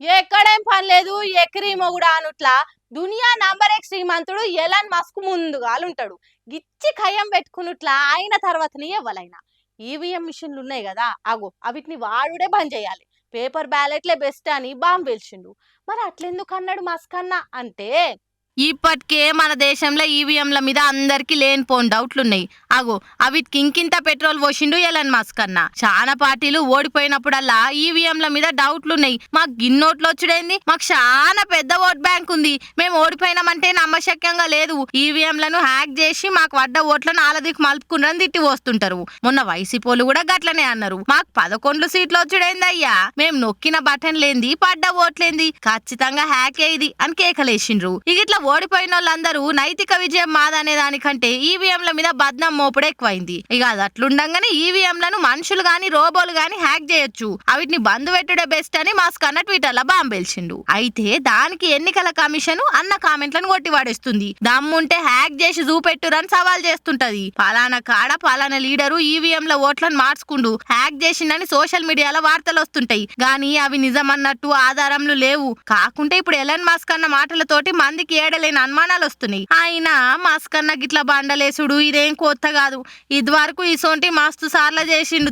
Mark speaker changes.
Speaker 1: ఎక్కడేం పని లేదు ఎక్రీ మొగుడా అనుట్లా దునియా నంబర్ ఎక్ శ్రీమంతుడు ఎలాన్ మస్క్ ముందుగాలుంటాడు. గిచ్చి ఖయ్యం పెట్టుకున్నట్లా ఆయన తర్వాతనే ఎవ్వలైనా ఈవీఎం మిషన్లు ఉన్నాయి కదా అగో అవిటిని వాడుడే బంద్ చేయాలి. పేపర్ బ్యాలెట్లే బెస్ట్ అని బాంబు పేల్చిండు. మరి అట్లెందుకు అన్నాడు మస్క్ అన్న అంటే
Speaker 2: ఇప్పటికే మన దేశంలో ఈవీఎంల మీద అందరికి లేనిపోని డౌట్లున్నాయి. అగో అవిటికి ఇంకింత పెట్రోల్ పోసిండు ఎలన్ మస్క్ అన్న. చాలా పార్టీలు ఓడిపోయినప్పుడల్లా ఈవీఎంల మీద డౌట్లున్నాయి. మాకు గిన్నోట్లు వచ్చుడైంది, మాకు చాలా పెద్ద ఓట్ బ్యాంక్ ఉంది, మేము ఓడిపోయినామంటే నమ్మశక్యంగా లేదు, ఈవీఎంలను హ్యాక్ చేసి మాకు పడ్డ ఓట్లను ఆలదికి మలుపుకున్నారని తిట్టి వస్తుంటారు. మొన్న వైసీపోలు కూడా గట్లనే అన్నారు, మాకు 11 సీట్లు వచ్చుడైంది అయ్యా, మేము నొక్కిన బటన్ లేంది పడ్డ ఓట్లేంది, ఖచ్చితంగా హ్యాక్ అయ్యింది అని కేకలేసిండ్రు. ఇట్లా ఓడిపోయిన వాళ్ళందరూ నైతిక విజయం మాదనే దానికంటే ఈవీఎంల మీద బద్నం మోపుడు ఎక్కువైంది. ఇక అది అట్లుండగానే ఈవీఎంలను మనుషులు గాని రోబోలు గాని హ్యాక్ చేయొచ్చు, అవిటిని బంద్ పెట్టుడే బెస్ట్ అని మాస్క్ అన్న ట్విట్టర్ లో బాంబేల్చిండు. అయితే దానికి ఎన్నికల కమిషన్ అన్న కామెంట్లను కొట్టి వాడేస్తుంది. దమ్ముంటే హ్యాక్ చేసి చూపెట్టురని సవాల్ చేస్తుంటది. పలానా కాడ పలానా లీడరు ఈవీఎంల ఓట్లను మార్చుకుండు, హ్యాక్ చేసిండని సోషల్ మీడియాలో వార్తలు వస్తుంటాయి. గానీ అవి నిజమన్నట్టు ఆధారంలు లేవు. కాకుంటే ఇప్పుడు ఎలన్ మస్క్ అన్న మాటలతోటి మందికి ఏడలేని అనుమానాలు వస్తున్నాయి. ఆయన మస్క్ అన్న గిట్ల బండలేసుడు ఇదేం కొత్త కాదు, ఇది వరకు ఇసోంటి మస్తు సార్లు చేసిండు.